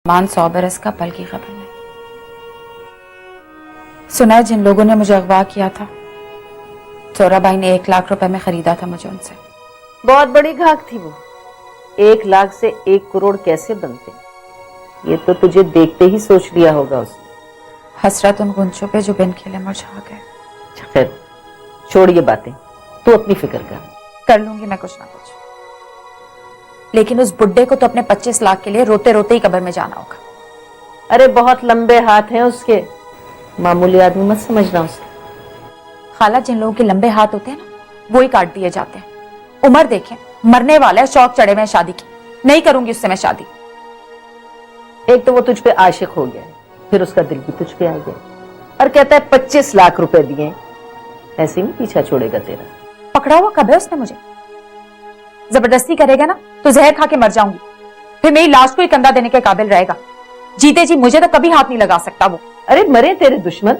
मान 100 बरस का पल की खबर नहीं। सुना है जिन लोगों ने मुझे अगवा किया था, जोरा भाई ने 1 लाख रुपए में खरीदा था मुझे उनसे। बहुत बड़ी घाक थी वो। 1 लाख से 1 करोड़ कैसे बनते, ये तो तुझे देखते ही सोच लिया होगा उसने। हसरत उन गुंचों पे जो बिन खिले मुरझा गए। खैर छोड़ ये बातें, तू अपनी फिक्र कर लूंगी मैं कुछ ना कुछ, लेकिन उस बुड्ढे को तो अपने 25 लाख के लिए रोते रोते ही कब्र में जाना होगा। अरे बहुत लंबे हाथ हैं उसके, मामूली आदमी मत समझना उसे। खाला, जिन लोगों के लंबे हाथ होते हैं ना, वो ही काट दिए जाते हैं। उम्र देखें, मरने वाला है, शौक चढ़े में शादी की। नहीं करूंगी उससे मैं शादी। एक तो वो तुझ पे आशिक हो गया है, फिर उसका दिल भी तुझ पे आ गया और कहता है 25 लाख रुपए दिए, ऐसे ही पीछा छोड़ेगा तेरा। पकड़ा हुआ कब है उसने मुझे? जबरदस्ती करेगा ना तो जहर खा के मर जाऊंगी, फिर मेरी लाश को ही कंधा देने के काबिल रहेगा। जीते जी मुझे तो कभी हाथ नहीं लगा सकता वो। अरे मरे तेरे दुश्मन।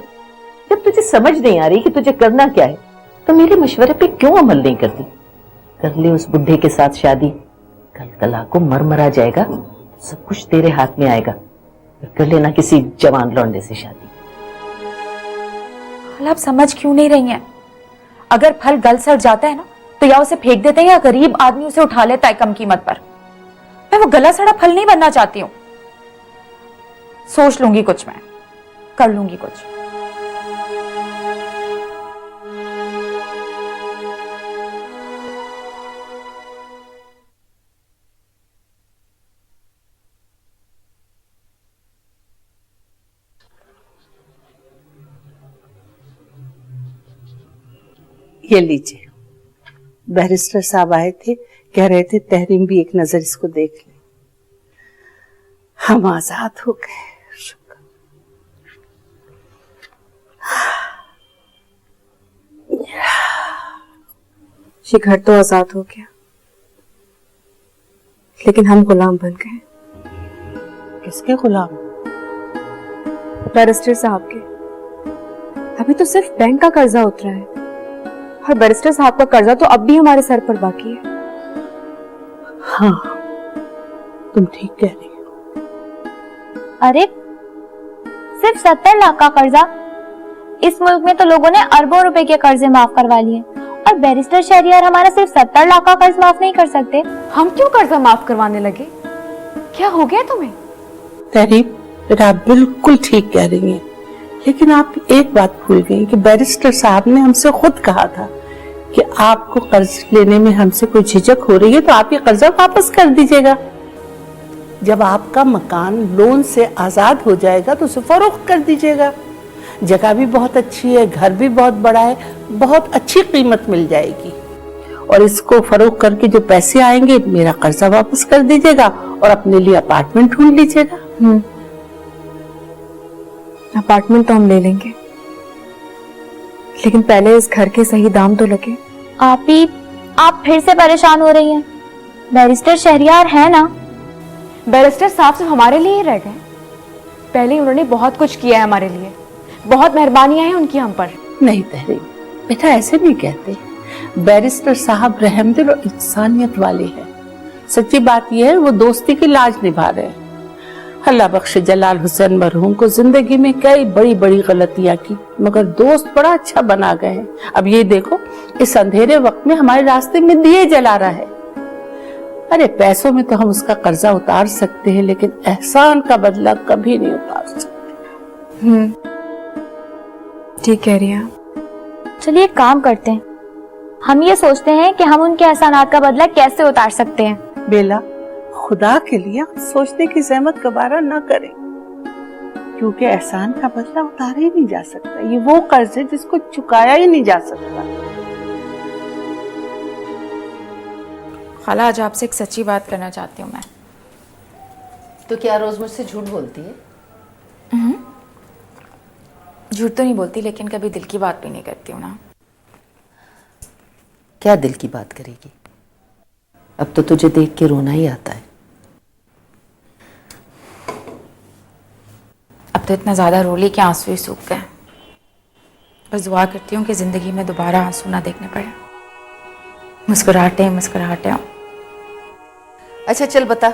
जब तुझे समझ नहीं आ रही कि तुझे करना क्या है, तो मेरे मशवरे पे क्यों अमल नहीं करती? कर ले उस बुढ़े के साथ शादी, कल कला को मर मरा जाएगा, सब कुछ तेरे हाथ में आएगा। कर लेना किसी जवान लौंडे से शादी। आप समझ क्यों नहीं रही हैं? अगर फल गल सड़ जाता है ना, तो या उसे फेंक देते हैं या गरीब आदमी उसे उठा लेता है कम कीमत पर। मैं वो गला सड़ा फल नहीं बनना चाहती हूं। सोच लूंगी कुछ, मैं कर लूंगी कुछ। ये लीजिए, बैरिस्टर साहब आए थे, कह रहे थे तहरीम भी एक नजर इसको देख ले। हम आजाद हो गए। ये घर तो आजाद हो गया, लेकिन हम गुलाम बन गए। किसके गुलाम? बैरिस्टर साहब के। अभी तो सिर्फ बैंक का कर्जा उतरा है, और बैरिस्टर साहब का कर्जा तो अब भी हमारे सर पर बाकी है। हाँ, तुम ठीक कह रही हो। अरे सिर्फ 70 लाख का कर्जा? इस मुल्क में तो लोगों ने अरबों रुपए के कर्जे माफ करवा लिए, और बैरिस्टर शहरियार हमारा सिर्फ 70 लाख का कर्ज माफ नहीं कर सकते। हम क्यों कर्जा माफ करवाने लगे? क्या हो गया तुम्हें? तहरीम, आप बिल्कुल ठीक कह रही हैं, लेकिन आप एक बात भूल गई कि बैरिस्टर साहब ने हमसे खुद कहा था कि आपको कर्ज लेने में हमसे कोई झिझक हो रही है तो आप ये कर्जा वापस कर दीजिएगा। जब आपका मकान लोन से आजाद हो जाएगा तो उसे फरोख्त कर दीजिएगा। जगह भी बहुत अच्छी है, घर भी बहुत बड़ा है, बहुत अच्छी कीमत मिल जाएगी, और इसको फरोख्त करके जो पैसे आएंगे मेरा कर्जा वापस कर दीजिएगा और अपने लिए अपार्टमेंट ढूंढ लीजिएगा। अपार्टमेंट तो हम ले लेंगे, लेकिन पहले इस घर के सही दाम तो लगे। आप फिर से परेशान हो रही हैं। बैरिस्टर शहरियार है ना? बैरिस्टर साहब सिर्फ हमारे लिए ही रह गए। पहले ही उन्होंने बहुत कुछ किया है हमारे लिए, बहुत मेहरबानियां हैं उनकी हम पर। नहीं तहरीम बेटा, ऐसे नहीं कहते। बैरिस्टर साहब रहमदिल और इंसानियत वाले हैं। सच्ची बात यह है वो दोस्ती की लाज निभा रहे हैं। अल्लाह बख्शे जलाल हुसैन मरहूम को जिंदगी में कई बड़ी बड़ी गलतियां की, मगर दोस्त बड़ा अच्छा बना गए हैं। अब ये देखो, इस अंधेरे वक्त में हमारे रास्ते में दिए जला रहा है। अरे पैसों में तो हम उसका कर्जा उतार सकते हैं, लेकिन एहसान का बदला कभी नहीं उतार सकते। ठीक कह रही हैं। चलिए एक काम करते हैं, हम ये सोचते हैं कि हम उनके एहसानात का बदला कैसे उतार सकते हैं। बेला, खुदा के लिए सोचने की जहमत दोबारा न करें, क्योंकि एहसान का बदला उतारा ही नहीं जा सकता। ये वो कर्ज है जिसको चुकाया ही नहीं जा सकता। खाला, आज आपसे एक सच्ची बात करना चाहती हूँ मैं। तो क्या रोज मुझसे झूठ बोलती है? झूठ तो नहीं बोलती, लेकिन कभी दिल की बात भी नहीं करती हूँ ना। क्या दिल की बात करेगी? अब तो तुझे देख के रोना ही आता है। अब तो इतना ज्यादा रो ली कि आंसू ही सूख गए। बस दुआ करती हूँ कि जिंदगी में दोबारा आंसू ना देखने पड़े। मुस्कुराहटे मुस्कुराहटे। अच्छा चल बता,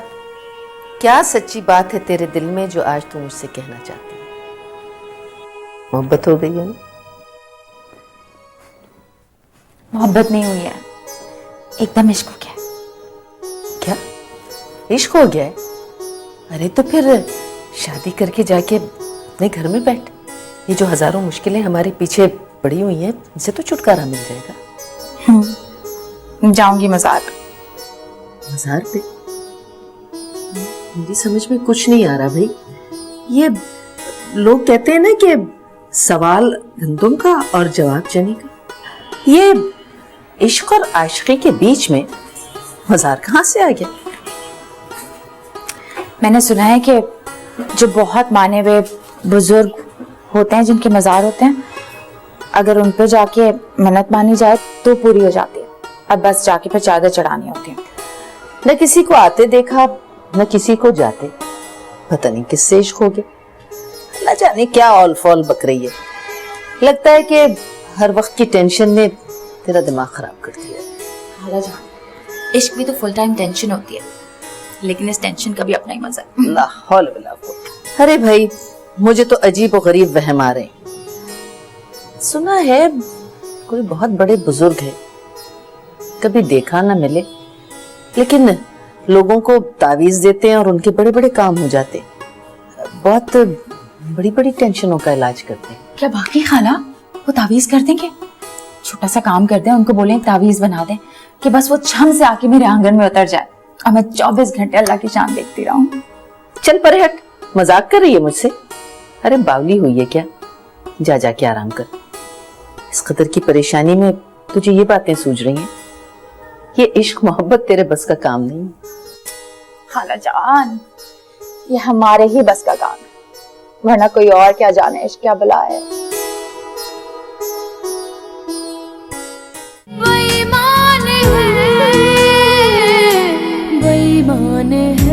क्या सच्ची बात है तेरे दिल में जो आज तू मुझसे कहना चाहती है? मोहब्बत हो गई है ना? मोहब्बत नहीं हुई है, एकदम इश्क हो गया है। क्या इश्क हो गया है? अरे तो फिर शादी करके जाके अपने घर में बैठ। ये जो हजारों मुश्किलें हमारे पीछे पड़ी हुई हैं, इनसे तो छुटकारा मिल जाएगा। जाऊंगी मजार। मजार पे? मेरी समझ में कुछ नहीं आ रहा भाई। ये लोग कहते हैं ना कि सवाल गंदुम का और जवाब चने का। ये इश्क और आशिकी के बीच में मजार कहाँ से आ गया? मैंने सुना है कि जो बहुत माने हुए बुजुर्ग होते हैं, जिनके मजार होते हैं, अगर उन पे जाके मन्नत मानी जाए तो पूरी हो जाती है। अब बस जाके फिर चादर चढ़ानी होती है। न किसी को आते देखा न किसी को जाते। पता नहीं किससे इश्क हो गया। न जाने क्या ऑल फॉल बक रही है। लगता है कि हर वक्त की टेंशन ने तेरा दिमाग खराब कर दिया है। खाला जान, इश्क भी तो फुल टाइम टेंशन होती है, लेकिन इस टेंशन का भी अपना ही मजा है। ला हौल वला कुव्वत। अरे भाई, मुझे तो अजीब और गरीब वहम आ रहे हैं। सुना है कोई बहुत बड़े बुजुर्ग है, कभी देखा ना मिले, लेकिन लोगों को तावीज देते हैं और उनके बड़े बड़े काम हो जाते हैं। बहुत बड़ी बड़ी टेंशनों का इलाज करते हैं। क्या बाकी खाला वो तावीज कर देंगे? छोटा सा काम कर दें, उनको बोलें तावीज बना दें कि बस वो छम से आके मेरे आंगन में उतर जाए और मैं 24 घंटे अल्लाह की शान देखती रहूं। चल परे हट, मजाक कर रही है मुझसे? अरे बावली हुई है क्या? जा जाके आराम कर। इस कदर की परेशानी में तुझे ये बातें सूझ रही हैं? ये इश्क मोहब्बत तेरे बस का काम नहीं। खाला जान, ये हमारे ही बस का काम है, वरना कोई और क्या जाने इश्क क्या बला है। बेईमान है